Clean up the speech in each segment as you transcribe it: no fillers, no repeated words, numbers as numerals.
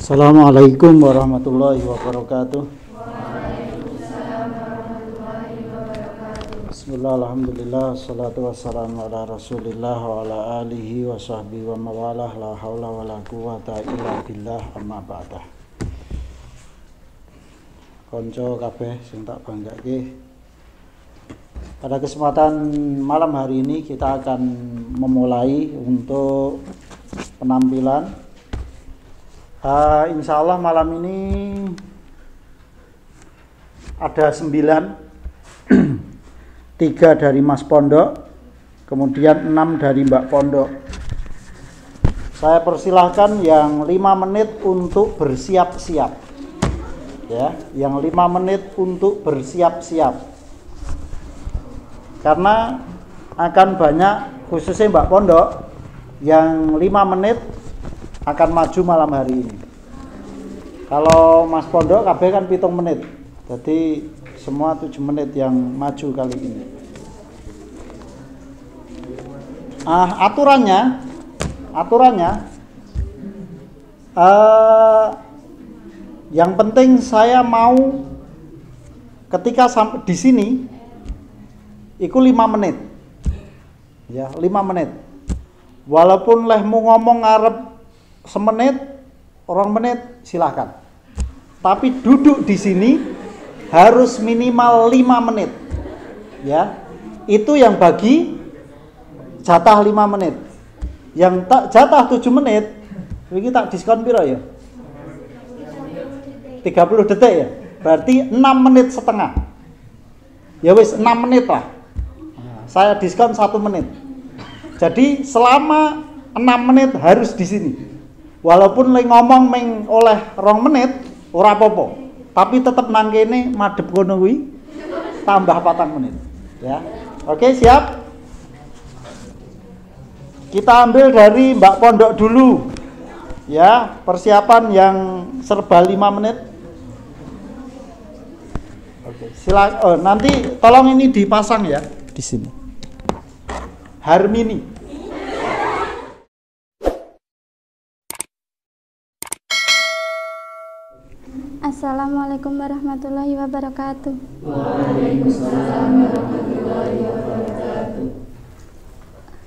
Assalamualaikum warahmatullahi wabarakatuh. Bismillah, alhamdulillah, salatu wassalamu ala rasulillah wa ala alihi wa sahbihi wa mawalah, la hawla wa la quwata illa billah, amma ba'dah. Konco kabeh sing tak banggake, pada kesempatan malam hari ini kita akan memulai untuk penampilan. Insya Allah malam ini ada 9, 3 dari Mas Pondok, kemudian 6 dari Mbak Pondok. Saya persilahkan yang 5 menit untuk bersiap-siap, ya, yang 5 menit untuk bersiap-siap, karena akan banyak, khususnya Mbak Pondok, yang 5 menit akan maju malam hari ini. Kalau Mas Pondok kabeh kan 7 menit, jadi semua 7 menit yang maju kali ini. Aturannya yang penting saya mau ketika sampai di sini iku 5 menit, ya, 5 menit. Walaupun lehmu ngomong ngarep semenit, orang menit, silahkan. Tapi duduk di sini harus minimal 5 menit. Ya, itu yang bagi jatah 5 menit. Yang tak jatah 7 menit, ini tak diskon piro ya? 30 detik ya. Berarti 6 menit setengah. Ya wis 6 menit lah. Saya diskon 1 menit. Jadi selama 6 menit harus di sini. Walaupun lagi ngomong meng oleh 2 menit ora apa-apa, tapi tetap nang kene madhep kono kuwi tambah 4 menit, ya. Oke, siap? Kita ambil dari Mbak Pondok dulu, ya, persiapan yang serba 5 menit. Oke, silakan. Nanti tolong ini dipasang ya di sini. Harmini. Assalamualaikum warahmatullahi wabarakatuh. Waalaikumsalam warahmatullahi wabarakatuh.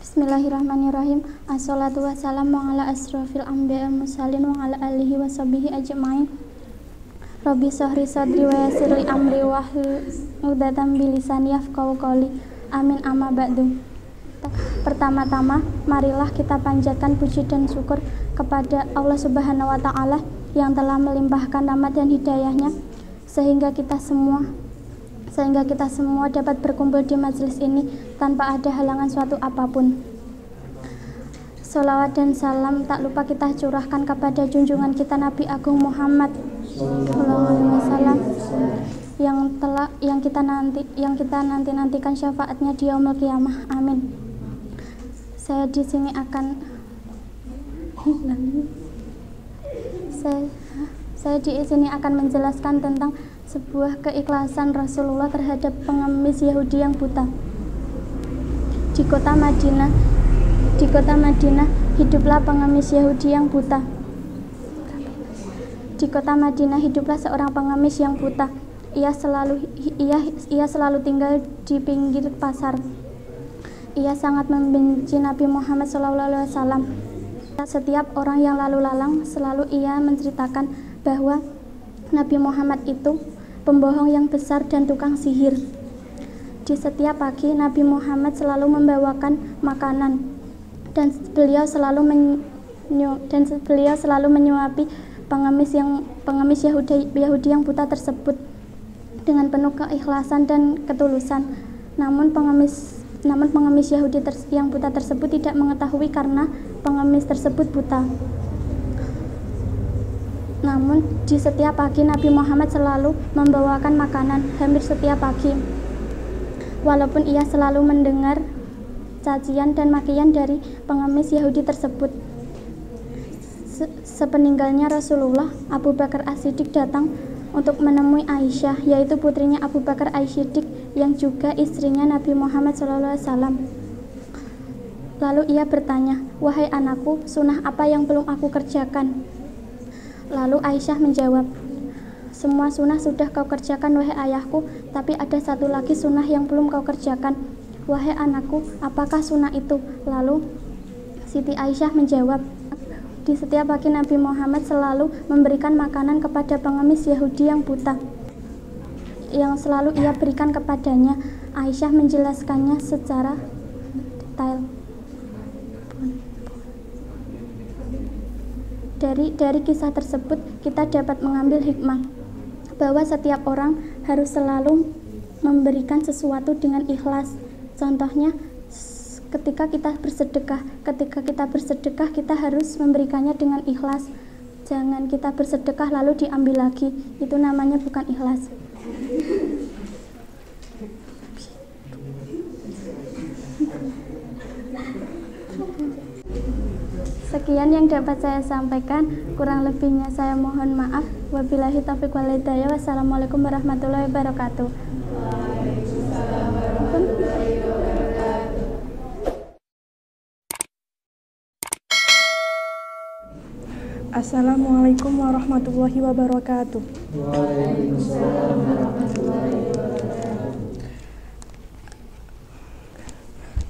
Bismillahirrahmanirrahim. Assalatu wassalamu ala asrofil anbiya mursalin wa ala alihi wa sahbihi ajma'in. Rabbi sahri sadri wa yassirli amri wahlul 'uqdatam min lisani yafqahu qawli. Amin, amma ba'du. Pertama-tama, marilah kita panjatkan puji dan syukur kepada Allah Subhanahu wa taala yang telah melimpahkan rahmat dan hidayahnya sehingga kita semua dapat berkumpul di majelis ini tanpa ada halangan suatu apapun. Sholawat dan salam tak lupa kita curahkan kepada junjungan kita Nabi Agung Muhammad SAW yang kita nantikan syafaatnya di yaumul qiyamah. Amin. Saya di sini akan menjelaskan tentang sebuah keikhlasan Rasulullah terhadap pengemis Yahudi yang buta. Di kota Madinah, hiduplah pengemis Yahudi yang buta. Di kota Madinah hiduplah seorang pengemis yang buta. Ia selalu tinggal di pinggir pasar. Ia sangat membenci Nabi Muhammad SAW. Setiap orang yang lalu lalang selalu ia menceritakan bahwa Nabi Muhammad itu pembohong yang besar dan tukang sihir. Di setiap pagi Nabi Muhammad selalu membawakan makanan dan beliau selalu menyuapi pengemis Yahudi yang buta tersebut dengan penuh keikhlasan dan ketulusan. Namun pengemis Yahudi yang buta tersebut tidak mengetahui karena pengemis tersebut buta. Namun di setiap pagi Nabi Muhammad selalu membawakan makanan hampir setiap pagi. Walaupun ia selalu mendengar cacian dan makian dari pengemis Yahudi tersebut. Sepeninggalnya Rasulullah, Abu Bakar As-Siddiq datang untuk menemui Aisyah, yaitu putrinya Abu Bakar As-Siddiq yang juga istrinya Nabi Muhammad SAW. Lalu ia bertanya, "Wahai anakku, sunnah apa yang belum aku kerjakan?" Lalu Aisyah menjawab, semua sunnah sudah kau kerjakan wahai ayahku, tapi ada satu lagi sunnah yang belum kau kerjakan. Wahai anakku, apakah sunnah itu? Lalu Siti Aisyah menjawab, di setiap pagi Nabi Muhammad selalu memberikan makanan kepada pengemis Yahudi yang buta, yang selalu ia berikan kepadanya. Aisyah menjelaskannya secara detail. Dari kisah tersebut kita dapat mengambil hikmah bahwa setiap orang harus selalu memberikan sesuatu dengan ikhlas. Contohnya ketika kita bersedekah kita harus memberikannya dengan ikhlas. Jangan kita bersedekah lalu diambil lagi, itu namanya bukan ikhlas. Sekian yang dapat saya sampaikan, kurang lebihnya saya mohon maaf. Wabillahi taufiq wal hidayah. Wassalamualaikum warahmatullahi wabarakatuh. Assalamualaikum warahmatullahi wabarakatuh. Waalaikumsalam warahmatullahi wabarakatuh.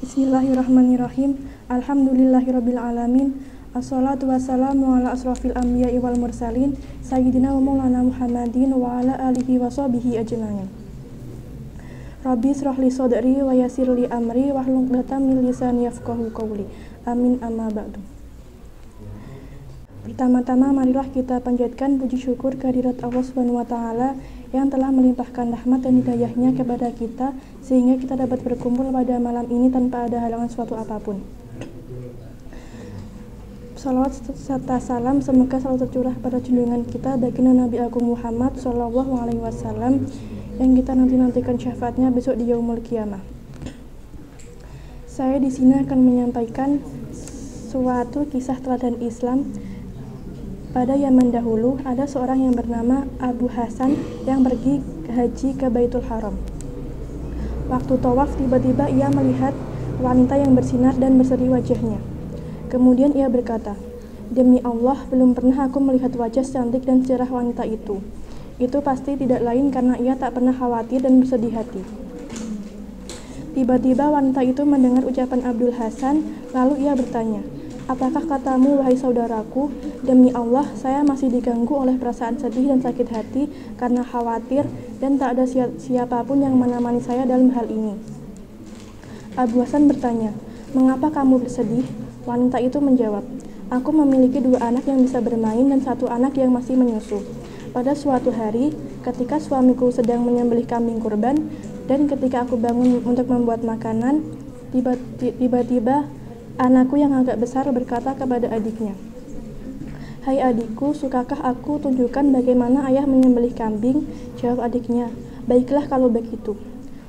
Bismillahirrahmanirrahim. Alhamdulillahirabbil alamin. Assalatu wassalamu ala asrofil anbiya'i wal mursalin sayyidina wa maulana Muhammadin wa ala alihi wa sahbihi ajmain. Rabbi israh li sadri wa yassir li amri wahlul 'uqdatam min lisani yafqahu qawli. Amin amma ba'du. Pertama-tama marilah kita panjatkan puji syukur kehadirat Allah Subhanahu wa taala yang telah melimpahkan rahmat dan hidayahnya kepada kita sehingga kita dapat berkumpul pada malam ini tanpa ada halangan suatu apapun. Salawat serta salam semoga selalu tercurah pada junjungan kita baginda Nabi Agung Muhammad Shallallahu Alaihi Wasallam yang kita nantikan syafaatnya besok di Yaumul Qiyamah. Saya di sini akan menyampaikan suatu kisah teladan Islam. Pada zaman dahulu ada seorang yang bernama Abu Hasan yang pergi haji ke Baitul Haram. Waktu tawaf tiba-tiba ia melihat wanita yang bersinar dan berseri wajahnya. Kemudian ia berkata, demi Allah, belum pernah aku melihat wajah cantik dan cerah wanita itu. Itu pasti tidak lain karena ia tak pernah khawatir dan bersedih hati. Tiba-tiba wanita itu mendengar ucapan Abdul Hasan, lalu ia bertanya, apakah katamu wahai saudaraku? Demi Allah, saya masih diganggu oleh perasaan sedih dan sakit hati karena khawatir dan tak ada siapapun yang menemani saya dalam hal ini. Abu Hasan bertanya, mengapa kamu bersedih? Wanita itu menjawab, aku memiliki 2 anak yang bisa bermain dan 1 anak yang masih menyusu. Pada suatu hari, ketika suamiku sedang menyembelih kambing kurban dan ketika aku bangun untuk membuat makanan, tiba-tiba anakku yang agak besar berkata kepada adiknya, hai adikku, sukakah aku tunjukkan bagaimana ayah menyembelih kambing? Jawab adiknya, baiklah kalau begitu.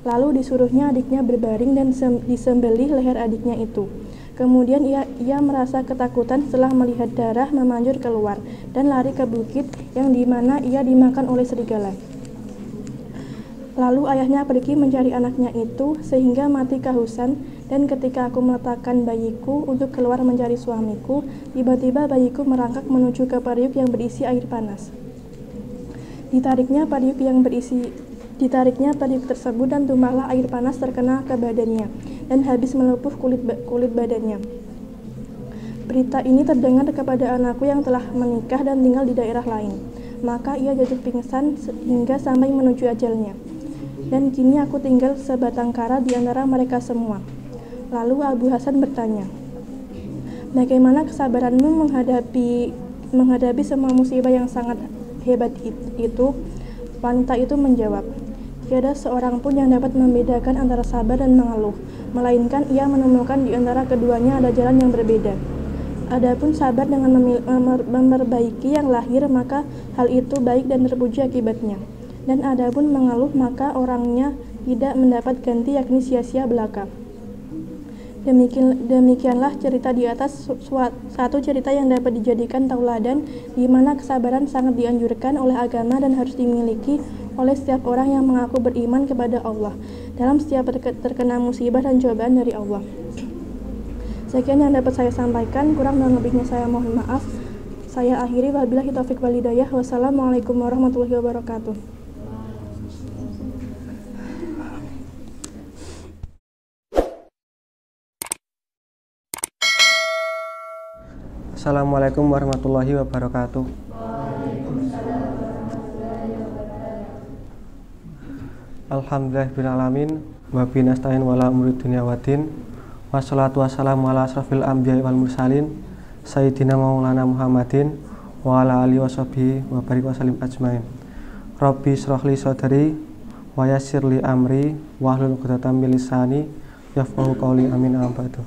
Lalu disuruhnya adiknya berbaring dan disembelih leher adiknya itu. Kemudian ia merasa ketakutan setelah melihat darah memanjur keluar dan lari ke bukit yang dimana ia dimakan oleh serigala. Lalu ayahnya pergi mencari anaknya itu sehingga mati kehausan, dan ketika aku meletakkan bayiku untuk keluar mencari suamiku, tiba-tiba bayiku merangkak menuju ke periuk yang berisi air panas. Ditariknya periuk tersebut dan tumpahlah air panas terkena ke badannya dan habis melupuh kulit badannya. Berita ini terdengar kepada anakku yang telah menikah dan tinggal di daerah lain. Maka ia jatuh pingsan hingga sampai menuju ajalnya. Dan kini aku tinggal sebatang kara di antara mereka semua. Lalu Abu Hasan bertanya, bagaimana kesabaranmu menghadapi semua musibah yang sangat hebat itu? Wanita itu menjawab, tiada seorang pun yang dapat membedakan antara sabar dan mengeluh, melainkan ia menemukan di antara keduanya ada jalan yang berbeda. Adapun sabar dengan memperbaiki yang lahir, maka hal itu baik dan terpuji akibatnya. Dan adapun mengeluh, maka orangnya tidak mendapat ganti, yakni sia-sia belaka. Demikianlah cerita di atas satu cerita yang dapat dijadikan tauladan, di mana kesabaran sangat dianjurkan oleh agama dan harus dimiliki oleh setiap orang yang mengaku beriman kepada Allah dalam setiap terkena musibah dan cobaan dari Allah. Sekian yang dapat saya sampaikan, kurang dan lebihnya saya mohon maaf. Saya akhiri, wabillahi taufik wal hidayah. Wassalamualaikum warahmatullahi wabarakatuh. Assalamualaikum warahmatullahi wabarakatuh. Alhamdulillahirrahmanirrahim. Wabillahi nasta'in wala umuri dunya waddin. Wassalatu wassalamu ala asrafil anbiya'i wal mursalin Sayyidina Maulana Muhammadin wa ala alihi washabihi wa barik wa salim ajmain. Rabbi shrah li sadri wa yassir li amri wahlul 'uqdatam min lisani yafqahu qawli. Amin. Amma ba'du.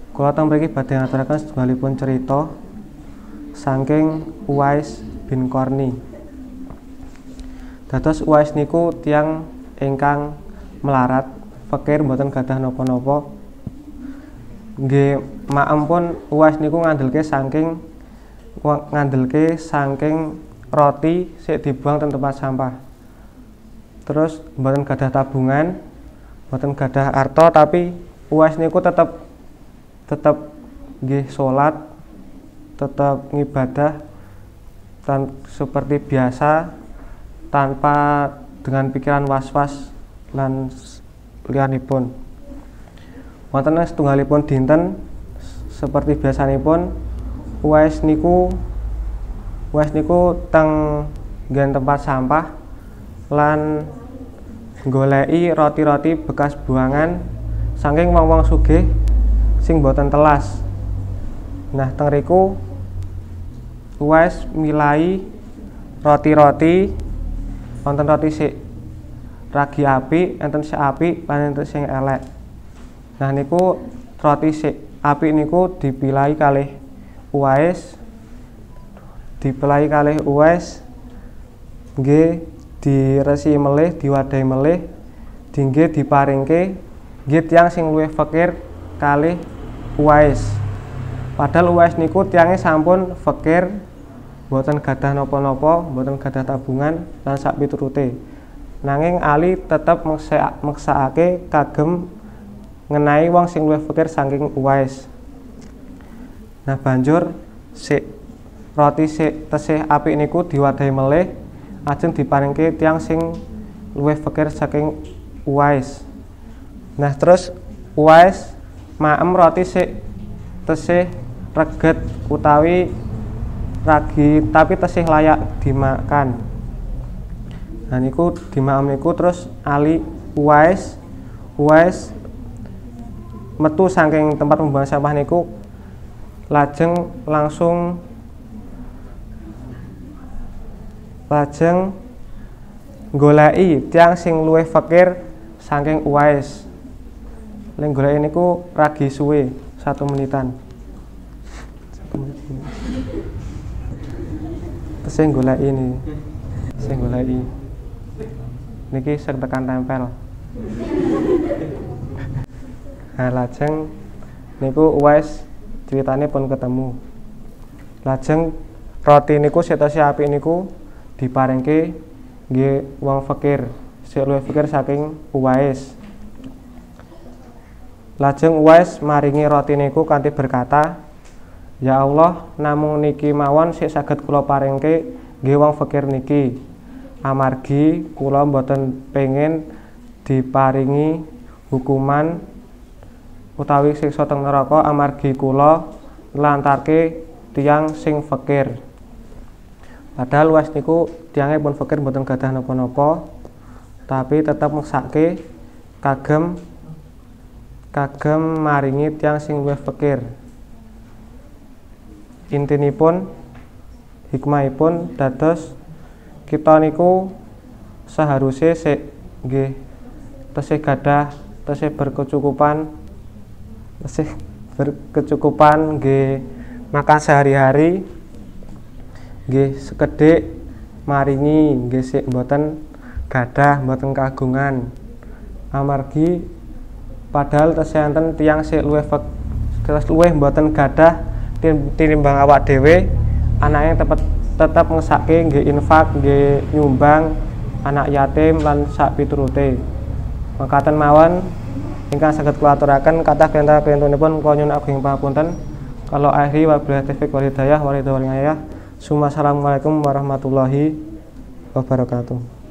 Kula teng mriki badhe ngaturaken setunggalipun cerita saking Uwais bin Qarni. Dados Uwais niku tiyang ingkang melarat, fakir, mboten gadah napa-napa. Nggih, maem pun Uwais niku ngandhelke saking roti sik dibuang teng tempat sampah. Terus mboten gadah tabungan, mboten gadah arta, tapi Uwais niku tetep nggih salat, tetap ngibadah seperti biasa tanpa dengan pikiran was-was lan liyanipun. Wonten setunggalipun dinten seperti biasanipun Uwais niku teng nggen tempat sampah lan goleki roti-roti bekas buangan saking wong-wong sugih sing boten telas. Nah, teng riku Uwais milai roti-roti, wonten roti sik ragi apik, enten sik apik, lan enten sing elek. Nah, niku roti sik apik niku dipilai kalih Uwais. Nggih diresi melih, diwadahi melih, nggih diparingke nggih tiyang sing luwih fakir kalih Uwais. Padahal Uwais niku tiyange sampun fakir, mboten gadah napa-napa, mboten gadah tabungan lan sak piturute. Nanging Ali tetep meksakake kagem ngenai wong sing luwih fakir saking Uwais. Nah, banjur roti sik tesih apik niku diwadahi melih ajeng diparingke tiyang sing luwih fakir saking Uwais. Nah, terus Uwais maem roti sik tesih reget utawi ragi tapi tesih layak dimakan. Nah, niku dimaem niku terus Ali Uwais metu saking tempat pembuangan sampah niku lajeng goleki tiyang sing luwih fakir saking Uwais. Leng goleki niku ragi suwe 1 menitan. Sing goleki niki sing tekan tempel. Nah, lajeng niku Uwais ceritane pun ketemu. Lajeng roti niku setose apik niku diparingke nggih wong fakir, sing luwih fakir saking Uwais. Lajeng Uwais maringi roti niku kanthi berkata, "Ya Allah, namung niki mawon sik saged kula paringke nggih wong fakir niki. Amargi kula mboten pengin diparingi hukuman utawi siksa teng neraka amargi kula nglantarke tiyang sing fakir." Padahal Uwais niku tiyange pun fakir mboten gadah napa-napa, tapi tetep meksake kagem maringi tiyang sing luwih fakir. Intinipun hikmahipun dados kita niku seharusnya sik nggih tesih gadah, tesih berkecukupan nggih makan sehari-hari, nggih sekedhik maringi nggih sik mboten gadah, mboten kagungan. Amargi padahal tesih enten tiyang sik luwih mboten gadah tinimbang awak dhewe, anake tetep ngesake nggih infak, nggih nyumbang anak yatim lan sak piturute. Mekaten mawon ingkang saged kula aturaken kathah kenta-kentunipun kula nyuwun ageng pangapunten. Kalau akhiri wabillahi taufiq wal hidayah. Assalamualaikum warahmatullahi wabarakatuh.